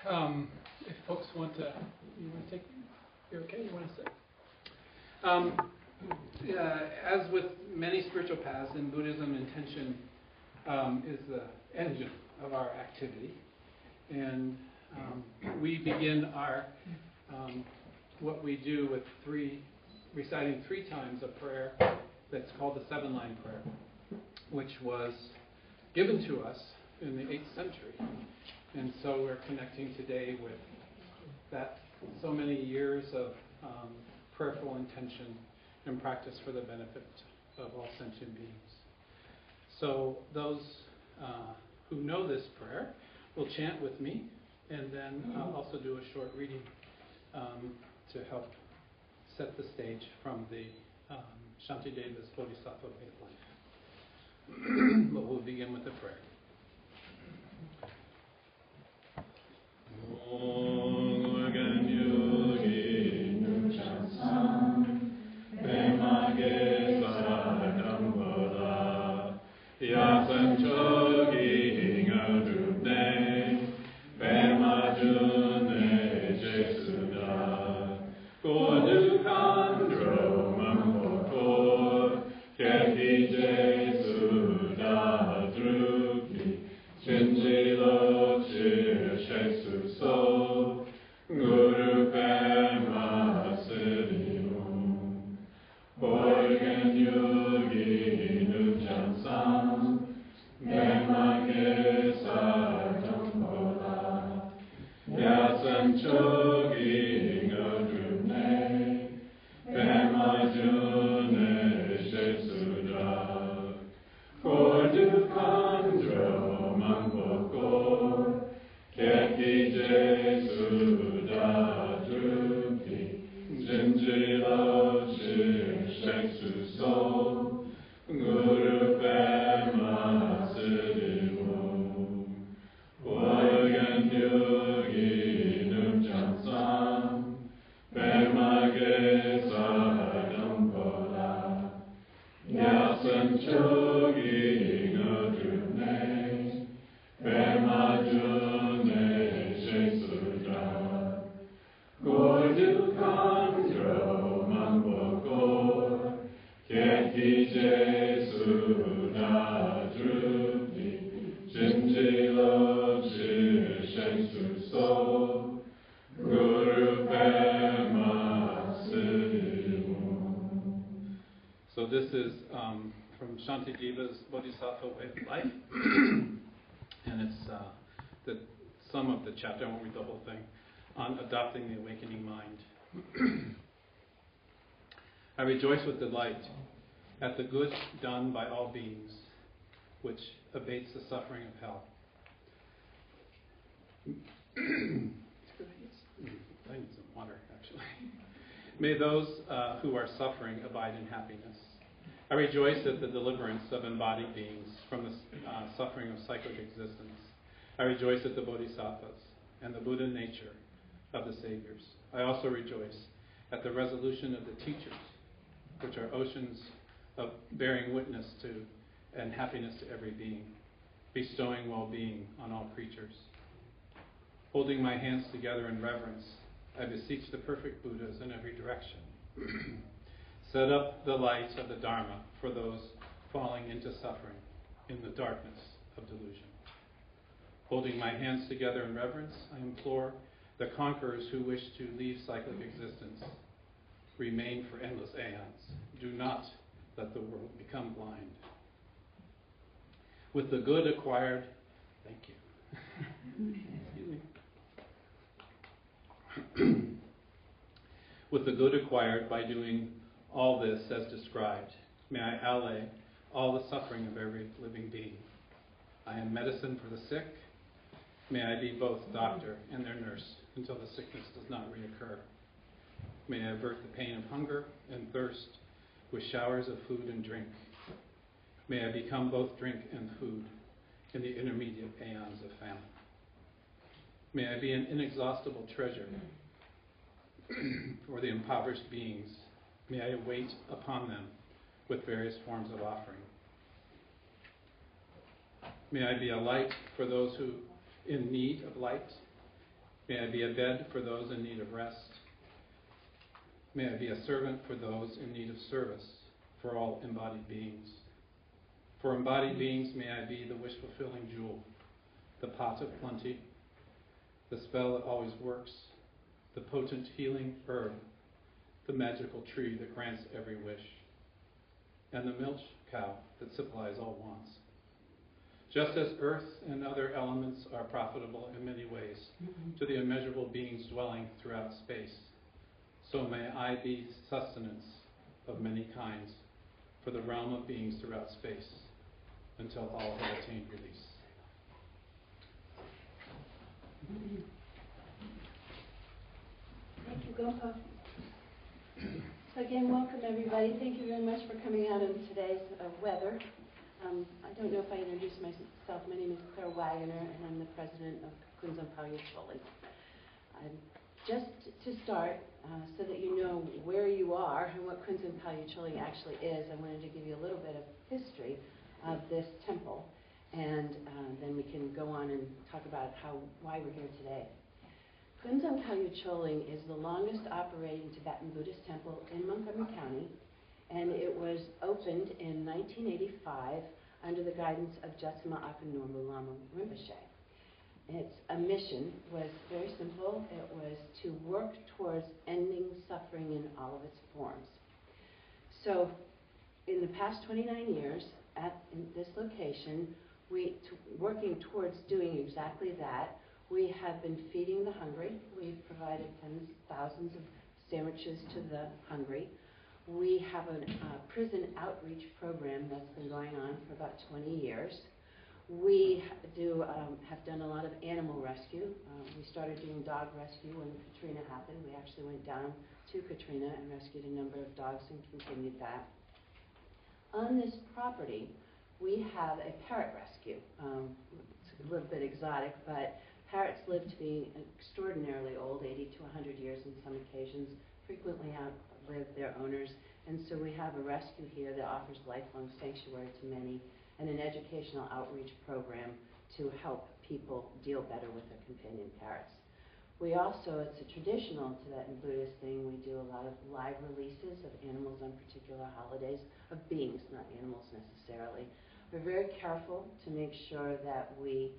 If folks want to, you want to take, you're okay, you want to sit? As with many spiritual paths in Buddhism, intention is the engine of our activity. And we begin our what we do with reciting 3 times a prayer that's called the 7-line prayer, which was given to us in the 8th century. And so we're connecting today with that so many years of prayerful intention and practice for the benefit of all sentient beings. So those who know this prayer will chant with me, and then I'll also do a short reading to help set the stage from the Shantideva's Bodhisattva Way of Life. But we'll begin with a prayer. So this is from Shantideva's Bodhisattva Way of Life, and it's the sum of the chapter. I won't read the whole thing, on adopting the awakening mind. I rejoice with delight at the good done by all beings, which abates the suffering of hell. I need some water, actually. May those who are suffering abide in happiness. I rejoice at the deliverance of embodied beings from the suffering of cyclic existence. I rejoice at the bodhisattvas and the Buddha nature of the saviors. I also rejoice at the resolution of the teachers, which are oceans of bearing witness to and happiness to every being, bestowing well-being on all creatures. Holding my hands together in reverence, I beseech the perfect Buddhas in every direction. Set up the light of the Dharma for those falling into suffering in the darkness of delusion. Holding my hands together in reverence, I implore the conquerors who wish to leave cyclic existence, remain for endless aeons. Do not let the world become blind. With the good acquired, thank you. Excuse me. With the good acquired by doing all this as described, may I allay all the suffering of every living being. I am medicine for the sick. May I be both doctor and their nurse until the sickness does not reoccur. May I avert the pain of hunger and thirst with showers of food and drink. May I become both drink and food in the intermediate aeons of famine. May I be an inexhaustible treasure for the impoverished beings. May I wait upon them with various forms of offering. May I be a light for those who in need of light. May I be a bed for those in need of rest. May I be a servant for those in need of service, for all embodied beings. For embodied beings, may I be the wish-fulfilling jewel, the pot of plenty, the spell that always works, the potent healing herb, the magical tree that grants every wish, and the milch cow that supplies all wants. Just as earth and other elements are profitable in many ways to the immeasurable beings dwelling throughout space, so may I be sustenance of many kinds for the realm of beings throughout space until all have attained release. Thank you, Gompa. So again, welcome everybody. Thank you very much for coming out in today's weather. I don't know if I introduced myself. My name is Claire Wagoner, and I'm the president of Kunzon Palyacholi. Just to start, so that you know where you are and what Kunzon Palyacholi actually is, I wanted to give you a little bit of history of this temple, and then we can go on and talk about why we're here today. Kunzon Palyacholi is the longest operating Tibetan Buddhist temple in Montgomery County, and it was opened in 1985 under the guidance of Jetsama Akanormu Lama Rinpoche. Its mission was very simple. It was to work towards ending suffering in all of its forms. So in the past 29 years in this location, working towards doing exactly that, we have been feeding the hungry. We've provided tens of thousands of sandwiches to the hungry. We have a prison outreach program that's been going on for about 20 years. We have done a lot of animal rescue. We started doing dog rescue when Katrina happened. We actually went down to Katrina and rescued a number of dogs and continued that. On this property, we have a parrot rescue. It's a little bit exotic, but parrots live to be extraordinarily old, 80 to 100 years in some occasions, frequently outlive their owners. And so we have a rescue here that offers lifelong sanctuary to many, and an educational outreach program to help people deal better with their companion parrots. We also, it's a traditional Tibetan Buddhist thing, we do a lot of live releases of animals on particular holidays, of beings, not animals necessarily. We're very careful to make sure that we,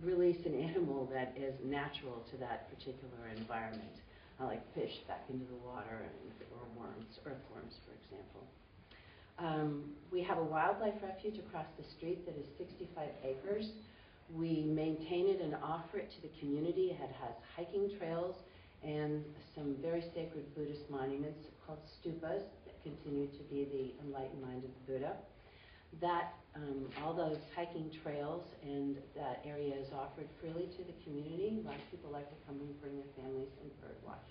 release an animal that is natural to that particular environment, like fish back into the water or worms, earthworms, for example. We have a wildlife refuge across the street that is 65 acres. We maintain it and offer it to the community. It has hiking trails and some very sacred Buddhist monuments called stupas that continue to be the enlightened mind of the Buddha. All those hiking trails and that area is offered freely to the community. A lot of people like to come and bring their families and bird watch.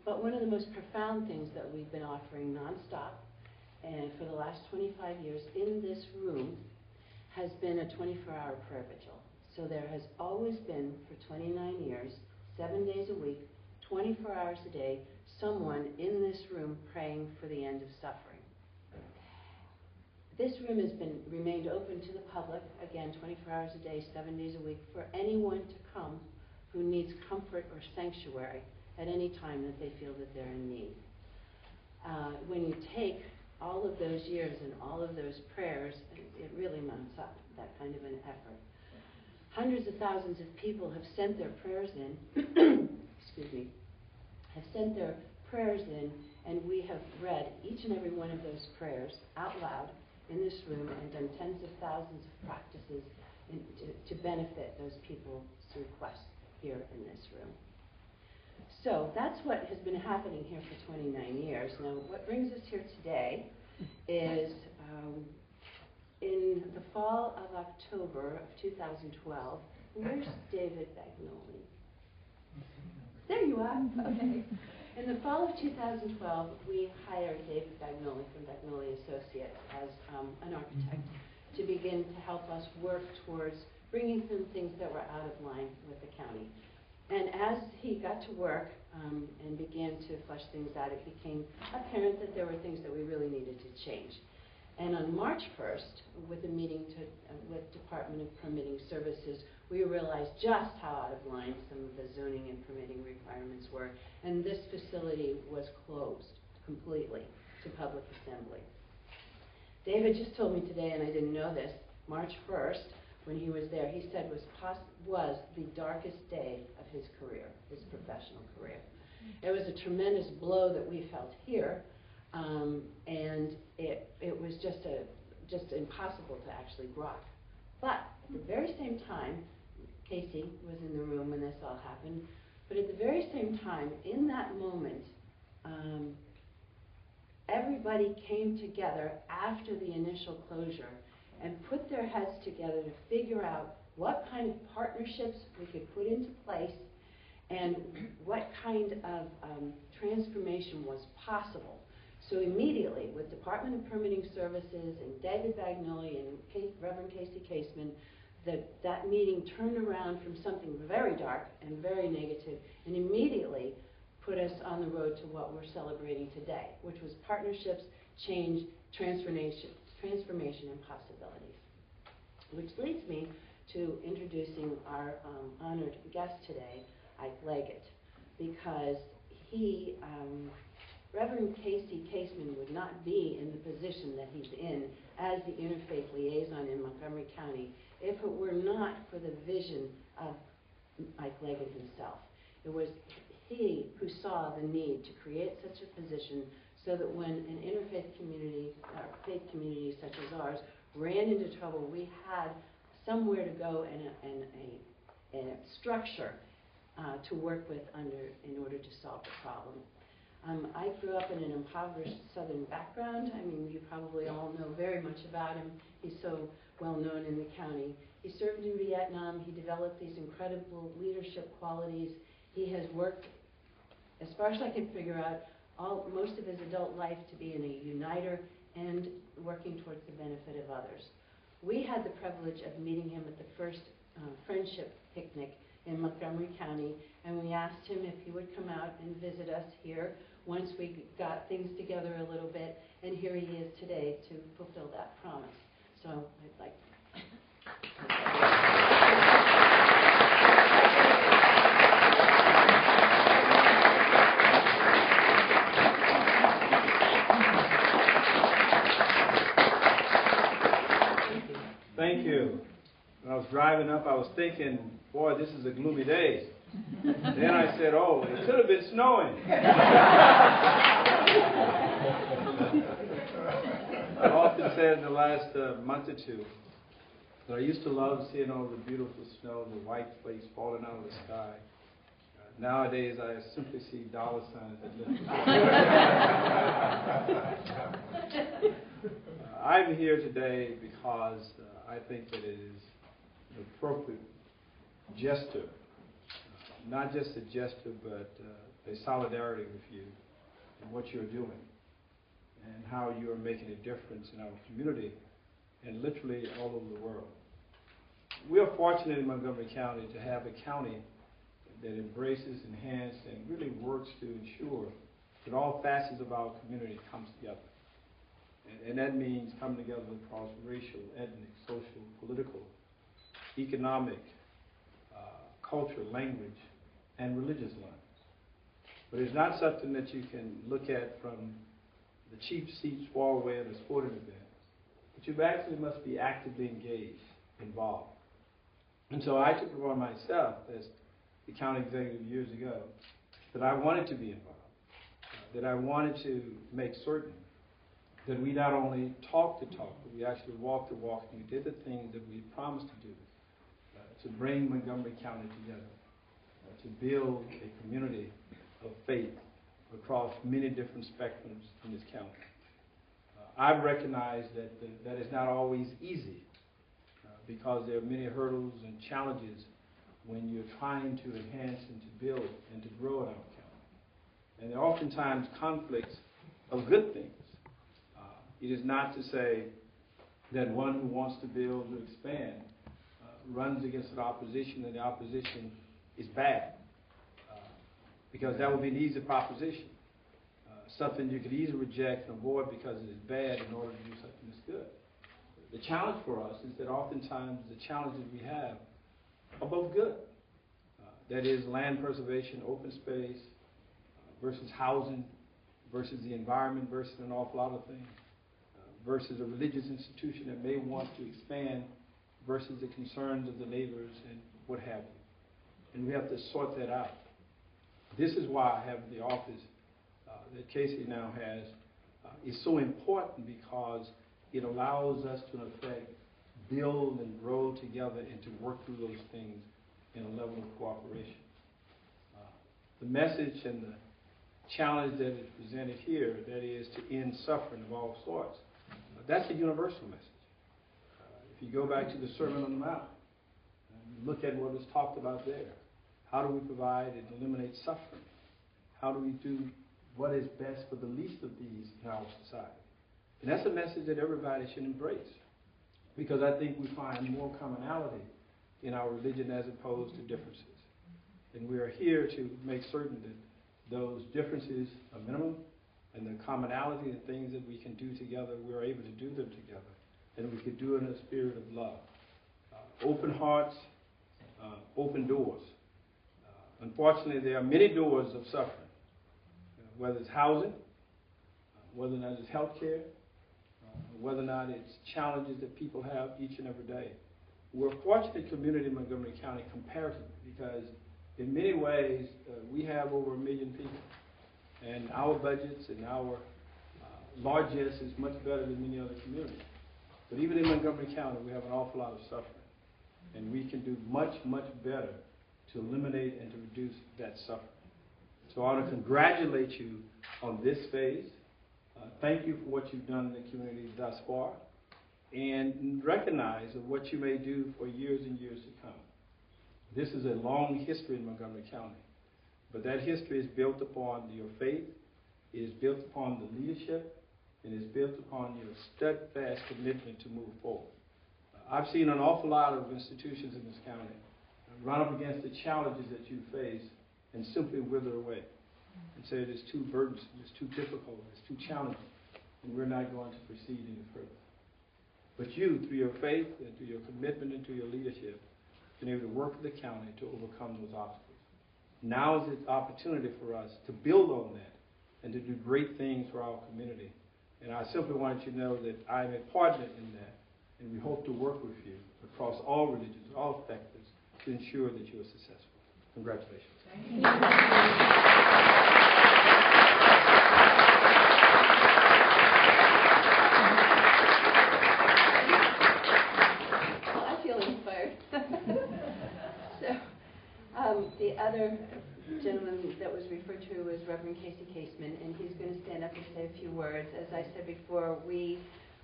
But one of the most profound things that we've been offering nonstop, and for the last 25 years in this room, has been a 24-hour prayer vigil. So there has always been, for 29 years, 7 days a week, 24 hours a day, someone in this room praying for the end of suffering. This room has remained open to the public, again, 24 hours a day, 7 days a week, for anyone to come who needs comfort or sanctuary at any time that they feel that they're in need. When you take all of those years and all of those prayers, it really mounts up, that kind of an effort. Hundreds of thousands of people have sent their prayers in, and we have read each and every one of those prayers out loud in this room and done tens of thousands of practices to benefit those people's requests here in this room. So that's what has been happening here for 29 years. Now, what brings us here today is in the fall of October of 2012, where's David Bagnoli? There you are. Okay. In the fall of 2012, we hired David Bagnoli from Bagnoli Associates as an architect to begin to help us work towards bringing some things that were out of line with the county. And as he got to work and began to flesh things out, it became apparent that there were things that we really needed to change. And on March 1st, with a meeting with Department of Permitting Services, we realized just how out of line some of the zoning and permitting requirements were, and this facility was closed completely to public assembly. David just told me today, and I didn't know this, March 1st, when he was there, he said was the darkest day of his career, his professional career. It was a tremendous blow that we felt here, and it was just impossible to actually grok. But at the very same time, Kasey was in the room when this all happened, but at the very same time, in that moment, everybody came together after the initial closure and put their heads together to figure out what kind of partnerships we could put into place and what kind of transformation was possible. So immediately, with Department of Permitting Services and David Bagnoli and Reverend Kasey Kaseman, that meeting turned around from something very dark and very negative and immediately put us on the road to what we're celebrating today, which was partnerships, change, transformation, and possibilities. Which leads me to introducing our honored guest today, Ike Leggett, because he, Reverend Kasey Kaseman would not be in the position that he's in as the interfaith liaison in Montgomery County if it were not for the vision of Ike Leggett himself. It was he who saw the need to create such a position so that when an interfaith community, or faith community such as ours, ran into trouble, we had somewhere to go and a structure to work with in order to solve the problem. I grew up in an impoverished southern background. I mean, you probably all know very much about him. He's so well known in the county. He served in Vietnam. He developed these incredible leadership qualities. He has worked, as far as I can figure out, most of his adult life to be a uniter and working towards the benefit of others. We had the privilege of meeting him at the first friendship picnic in Montgomery County, and we asked him if he would come out and visit us here once we got things together a little bit, and here he is today to fulfill that promise. So I'd like Thank you. When I was driving up, I was thinking, boy, this is a gloomy day. Then I said, oh, it could have been snowing. I often said in the last month or two that I used to love seeing all the beautiful snow, the white flakes falling out of the sky. Nowadays, I simply see dollar signs that lift. I'm here today because I think that it is an appropriate gesture, not just a gesture, but a solidarity with you and what you're doing and how you are making a difference in our community and literally all over the world. We are fortunate in Montgomery County to have a county that embraces, enhances, and really works to ensure that all facets of our community comes together. And that means coming together across racial, ethnic, social, political, economic, cultural, language, and religious lines. But it's not something that you can look at from the cheap seats far away at a sporting event. But you actually must be actively engaged, involved. And so I took it upon myself as the county executive years ago that I wanted to be involved, that I wanted to make certain that we not only talk the talk, but we actually walk the walk, and we did the things that we promised to do to bring Montgomery County together, to build a community of faith across many different spectrums in this county. I've recognized that that is not always easy because there are many hurdles and challenges when you're trying to enhance and to build and to grow in our county. And there are oftentimes conflicts of good things. It is not to say that one who wants to build or expand runs against an opposition and the opposition is bad, because that would be an easy proposition. something you could easily reject and avoid because it is bad in order to do something that's good. The challenge for us is that oftentimes the challenges we have are both good. That is land preservation, open space, versus housing, versus the environment, versus an awful lot of things, versus a religious institution that may want to expand, versus the concerns of the neighbors and what have you. And we have to sort that out. This is why I have the office that Kasey now has is so important, because it allows us to, in effect, build and grow together and to work through those things in a level of cooperation. The message and the challenge that is presented here, that is to end suffering of all sorts, that's a universal message. If you go back to the Sermon on the Mount, and look at what was talked about there. How do we provide and eliminate suffering? How do we do what is best for the least of these in our society? And that's a message that everybody should embrace, because I think we find more commonality in our religion as opposed to differences. And we are here to make certain that those differences are minimum, and the commonality and things that we can do together, we're able to do them together. And we can do it in a spirit of love. Open hearts, open doors. Unfortunately, there are many doors of suffering, whether it's housing, whether or not it's health care, whether or not it's challenges that people have each and every day. We're a fortunate community in Montgomery County comparatively, because in many ways we have over 1 million people, and our budgets and our largesse is much better than many other communities. But even in Montgomery County, we have an awful lot of suffering, and we can do much, much better to eliminate and to reduce that suffering. So I want to congratulate you on this phase. Thank you for what you've done in the community thus far, and recognize of what you may do for years and years to come. This is a long history in Montgomery County, but that history is built upon your faith, it is built upon the leadership, and is built upon your steadfast commitment to move forward. I've seen an awful lot of institutions in this county run up against the challenges that you face and simply wither away and say it is too burdensome, it's too difficult, it's too challenging, and we're not going to proceed any further. But you, through your faith and through your commitment and through your leadership, have been able to work with the county to overcome those obstacles. Now is the opportunity for us to build on that and to do great things for our community. And I simply wanted you to know that I'm a partner in that, and we hope to work with you across all religions, all sectors, to ensure that you are successful. Congratulations. Thank you. Well, I feel inspired. So, the other gentleman that was referred to was Reverend Kasey Kaseman, and he's going to stand up and say a few words. As I said before, we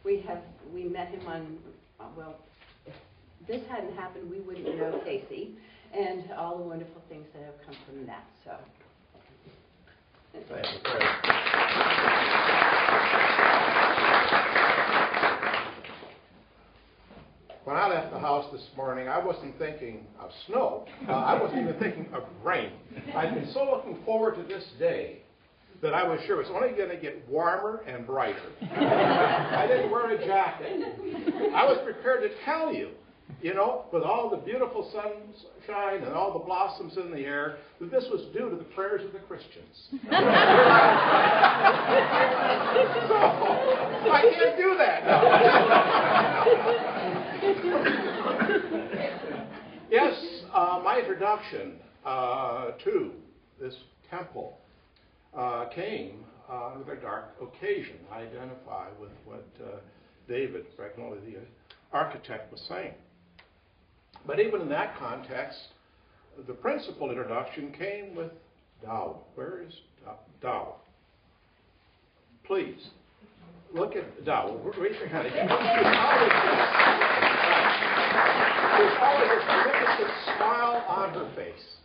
met him on, well, if this hadn't happened, we wouldn't know Kasey and all the wonderful things that have come from that. So, thank you, Fred. When I left the house this morning, I wasn't thinking of snow. I wasn't even thinking of rain. I'd been so looking forward to this day that I was sure it was only going to get warmer and brighter. I didn't wear a jacket. I was prepared to tell you, you know, with all the beautiful sunshine and all the blossoms in the air, that this was due to the prayers of the Christians. So, I can't do that now. Yes, my introduction to this temple came with a dark occasion. I identify with what David Bragnoli, the architect, was saying. But even in that context, the principal introduction came with Dow. Where is Dow? Please, look at Dow. Raise your hand again. There's always this magnificent smile on her face.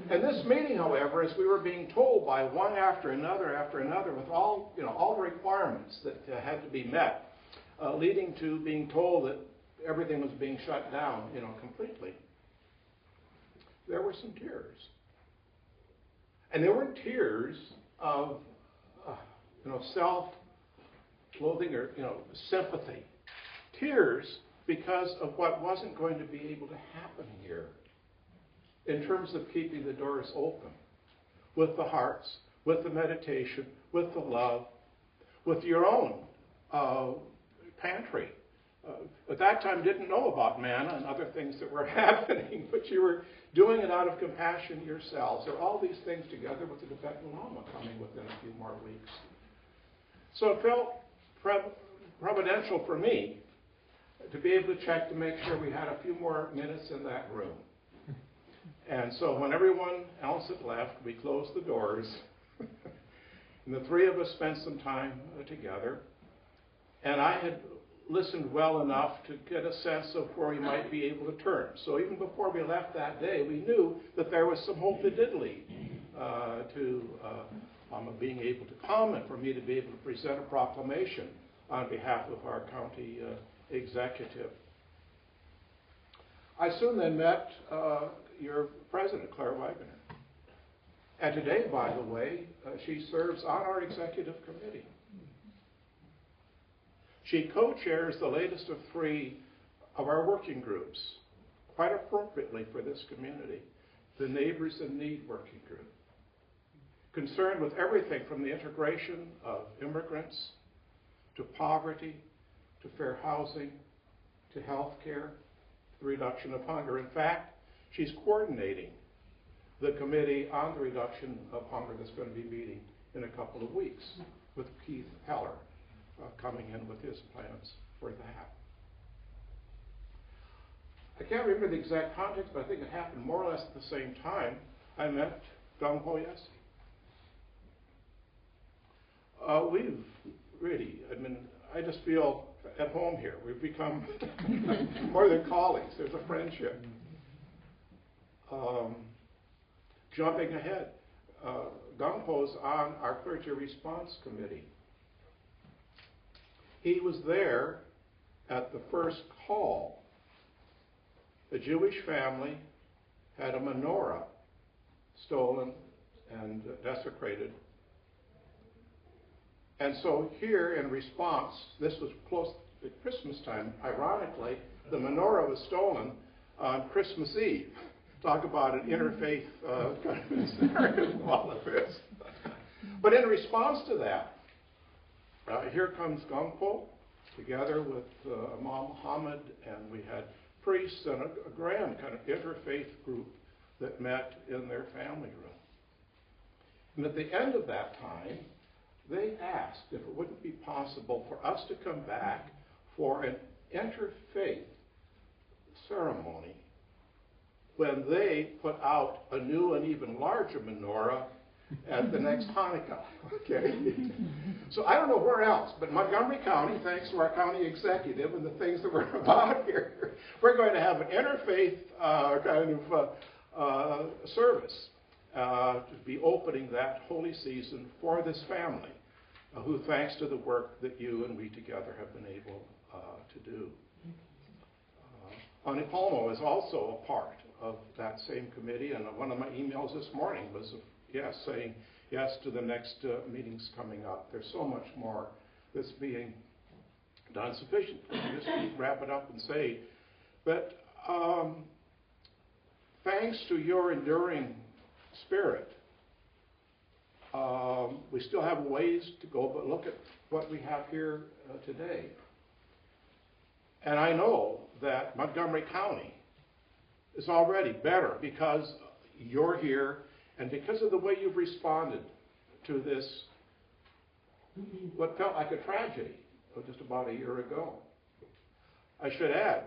And this meeting, however, as we were being told by one after another, with all the requirements that had to be met, leading to being told that everything was being shut down, completely. There were some tears. And there were tears of self-loathing or, sympathy. Tears because of what wasn't going to be able to happen here in terms of keeping the doors open with the hearts, with the meditation, with the love, with your own pantry. At that time, didn't know about manna and other things that were happening, but you were doing it out of compassion yourselves. There are all these things together with the Tibetan Lama coming within a few more weeks. So it felt providential for me to be able to check to make sure we had a few more minutes in that room. And so when everyone else had left, we closed the doors, and the three of us spent some time together. And I had listened well enough to get a sense of where we might be able to turn. So even before we left that day, we knew that there was some hope that did lead to being able to come and for me to be able to present a proclamation on behalf of our county executive. I soon then met your president, Claire Wagner. And today, by the way, she serves on our executive committee. She co-chairs the latest of 3 of our working groups, quite appropriately for this community, the Neighbors in Need Working Group, concerned with everything from the integration of immigrants to poverty, to fair housing, to health care, the reduction of hunger. In fact, she's coordinating the committee on the reduction of hunger that's going to be meeting in a couple of weeks with Keith Heller coming in with his plans for that. I can't remember the exact context, but I think it happened more or less at the same time. I met Gung Ho Yesi. We've really, I just feel at home here. We've become more than colleagues. There's a friendship. Jumping ahead, Gung Ho's on our clergy response committee. He was there at the first call. A Jewish family had a menorah stolen and desecrated. And so here in response, this was close to Christmas time. Ironically, the menorah was stolen on Christmas Eve. Talk about an interfaith kind of scenario in all of this. But in response to that, here comes Gung Ho together with Imam Muhammad, and we had priests and a grand kind of interfaith group that met in their family room. And at the end of that time, they asked if it wouldn't be possible for us to come back for an interfaith ceremony when they put out a new and even larger menorah at the next Hanukkah. Okay? So I don't know where else, but Montgomery County, thanks to our county executive and the things that we're about here, we're going to have an interfaith kind of service to be opening that holy season for this family, who, thanks to the work that you and we together have been able to do. Ani Palmo is also a part of that same committee, and one of my emails this morning was saying yes to the next meetings coming up. There's so much more that's being done. Sufficient to just wrap it up and say that thanks to your enduring spirit, we still have ways to go, but look at what we have here today. And I know that Montgomery County is already better because you're here and because of the way you've responded to this, what felt like a tragedy just about a year ago. I should add,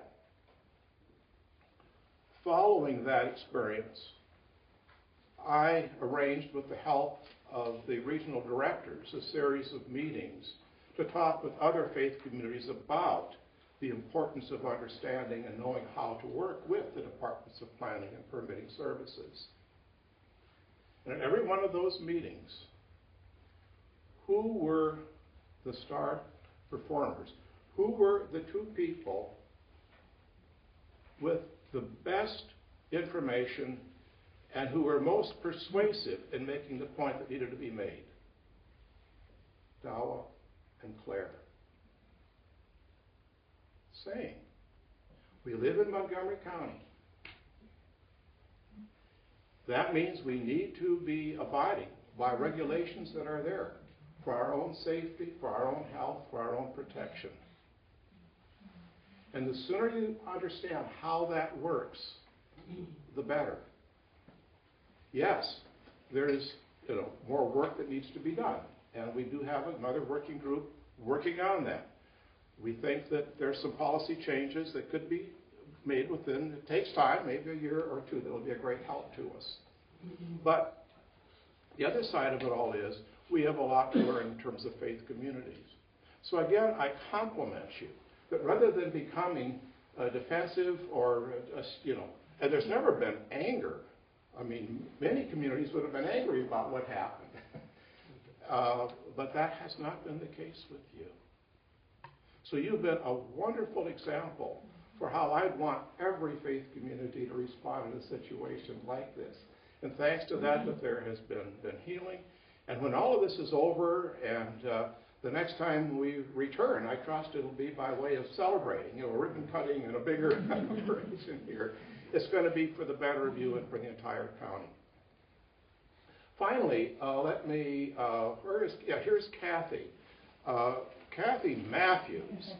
following that experience, I arranged with the help of the regional directors a series of meetings to talk with other faith communities about the importance of understanding and knowing how to work with the departments of planning and permitting services. And at every one of those meetings, who were the star performers? Who were the 2 people with the best information and who were most persuasive in making the point that needed to be made? Dawa, and Claire. Same. We live in Montgomery County. That means we need to be abiding by regulations that are there for our own safety, for our own health, for our own protection. And the sooner you understand how that works, the better. Yes, there is more work that needs to be done, and we do have another working group working on that. We think that there's some policy changes that could be made within, it takes time, maybe a year or two, that will be a great help to us. But the other side of it all is we have a lot to learn in terms of faith communities. So again, I compliment you that rather than becoming defensive or, and there's never been anger. I mean, many communities would have been angry about what happened. But that has not been the case with you. So you've been a wonderful example for how I'd want every faith community to respond in a situation like this. And thanks to that there has been healing. And when all of this is over and the next time we return, I trust it'll be by way of celebrating, ribbon cutting and a bigger celebration here. It's going to be for the better of you and for the entire county. Finally, here's Kathy. Kathy Matthews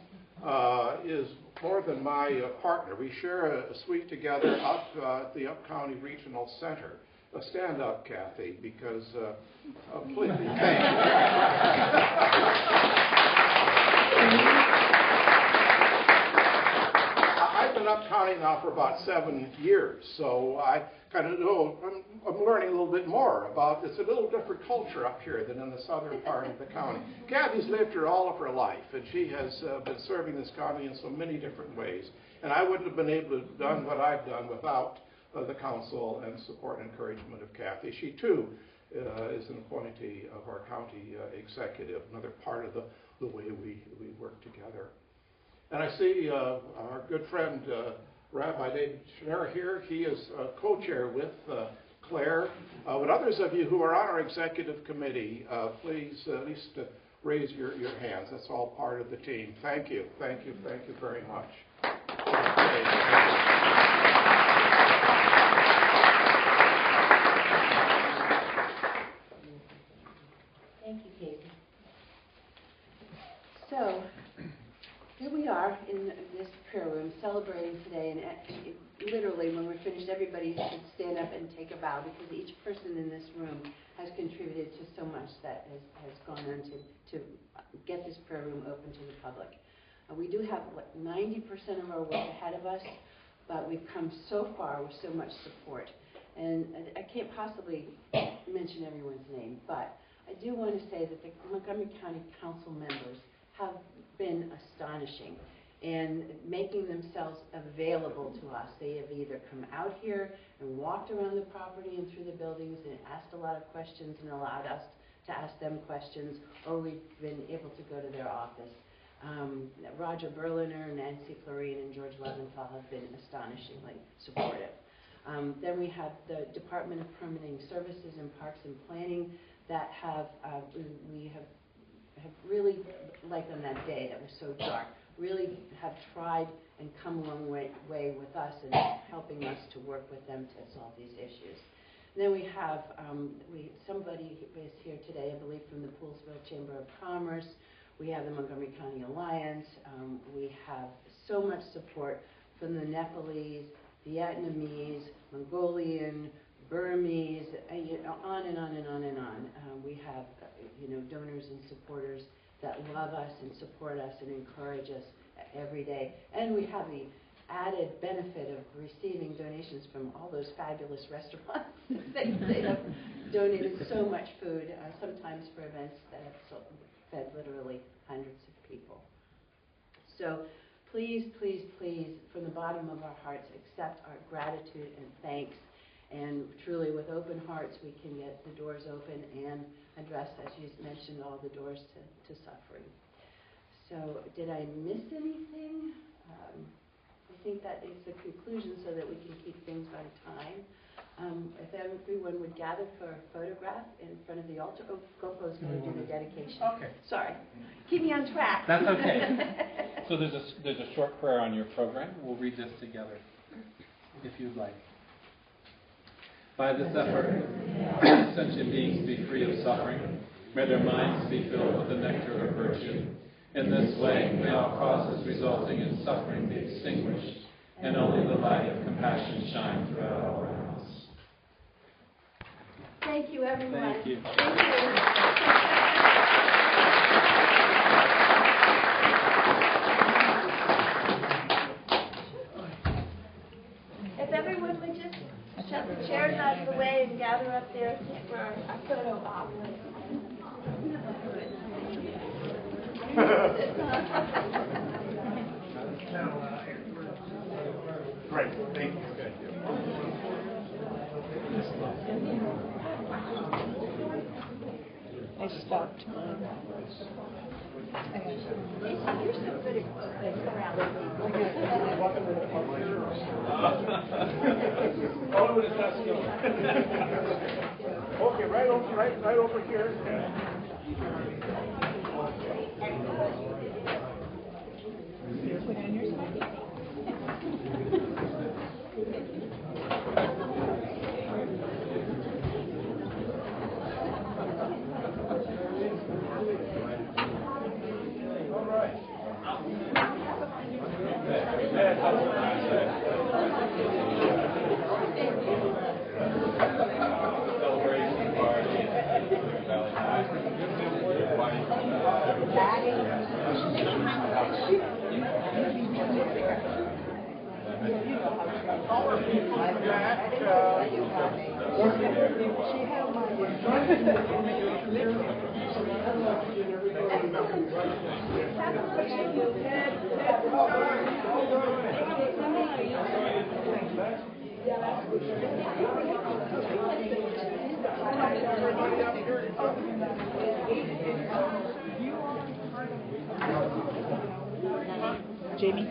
is more than my partner. We share a suite together up at the Up County Regional Center. Stand up, Kathy, because please. Thank you. I've been up county now for about 7 years, so I kind of know, I'm learning a little bit more about, it's a little different culture up here than in the southern part of the county. Kathy's lived here all of her life, and she has been serving this county in so many different ways. And I wouldn't have been able to have done what I've done without the council and support and encouragement of Kathy. She too is an appointee of our county executive, another part of the way we work together. And I see our good friend Rabbi David Schneider here. He is co-chair with Claire. But others of you who are on our executive committee, please at least raise your hands. That's all part of the team. Thank you. Thank you. Thank you very much. Thank you, Kasey. So, here we are in this prayer room celebrating today, and literally when we're finished, everybody should stand up and take a bow, because each person in this room has contributed to so much that has gone on to get this prayer room open to the public. We do have, 90% of our work ahead of us, but we've come so far with so much support. And I can't possibly mention everyone's name, but I do want to say that the Montgomery County Council members have been astonishing in making themselves available to us. They have either come out here and walked around the property and through the buildings and asked a lot of questions and allowed us to ask them questions, or we've been able to go to their office. Roger Berliner, Nancy Florine, and George Leventhal have been astonishingly supportive. Then we have the Department of Permitting Services and Parks and Planning that we have really, like on that day that was so dark, really have tried and come a long way with us in helping us to work with them to solve these issues. And then we have somebody who is here today, I believe, from the Poolsville Chamber of Commerce. We have the Montgomery County Alliance. We have so much support from the Nepalese, Vietnamese, Mongolian, Burmese, on and on and on and on. We have donors and supporters that love us and support us and encourage us every day. And we have the added benefit of receiving donations from all those fabulous restaurants. They have donated so much food, sometimes for events that have fed literally hundreds of people. So please, please, please, from the bottom of our hearts, accept our gratitude and thanks. And truly, with open hearts, we can get the doors open and address, as you mentioned, all the doors to suffering. So did I miss anything? I think that is the conclusion so that we can keep things on time. If everyone would gather for a photograph in front of the altar. Oh, Gopo's going to do the dedication. Okay. Sorry. Keep me on track. That's okay. So there's a short prayer on your program. We'll read this together, if you'd like. By this effort, sentient beings be free of suffering. May their minds be filled with the nectar of virtue. In this way, may all causes resulting in suffering be extinguished, and only the light of compassion shine throughout all realms. Thank you, everyone. Thank you. Thank you. If everyone would just shut the chairs out of the way and gather up there for a photo op. Great, thank you. I stopped. You're so good at around. Okay, right over here. Put on your side. Jamie?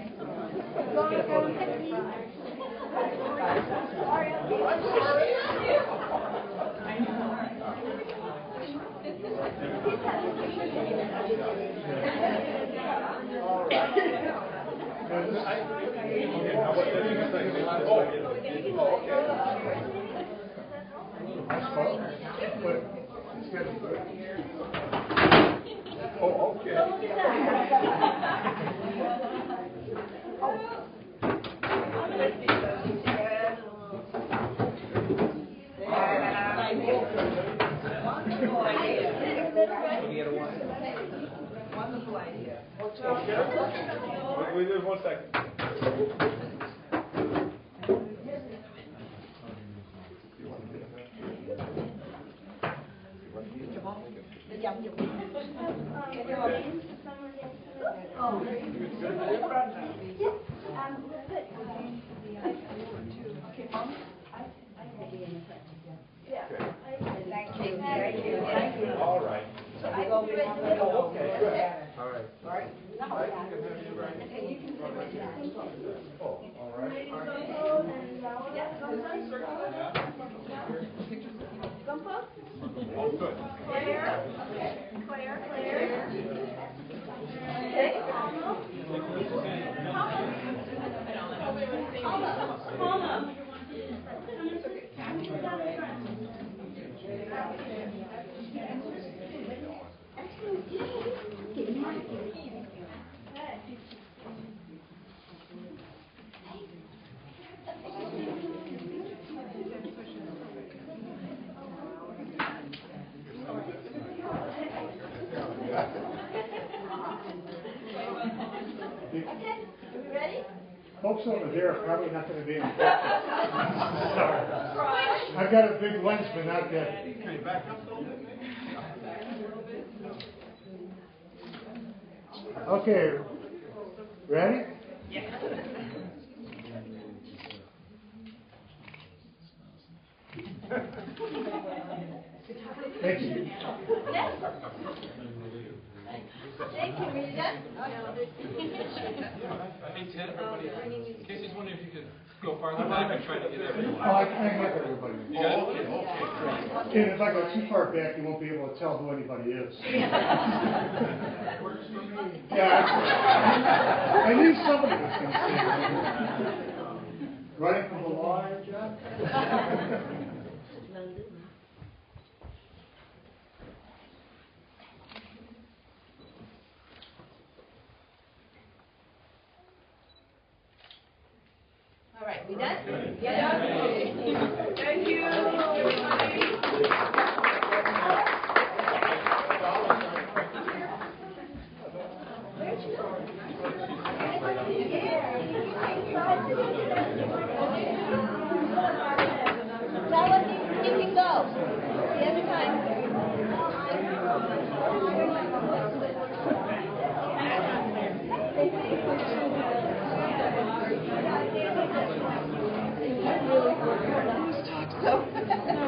One second. All right. Okay, good. All right. All right. Oh, all right. Oh, good. Folks over there are probably not going to be in Sorry. I've got a big lens, but not that. Can you back up a little bit? Okay. Ready? Thank you. Thank you, Rita. Hey, Ted, everybody. Kasey's wondering if you could go farther back and try to get everyone. Oh, I have everybody. You got it? And if I go too far back, you won't be able to tell who anybody is. Yeah, I knew somebody was going to say that. Running from the law, John? All right, we done? Yeah. Thank you. Tell us you can go. The other time. Really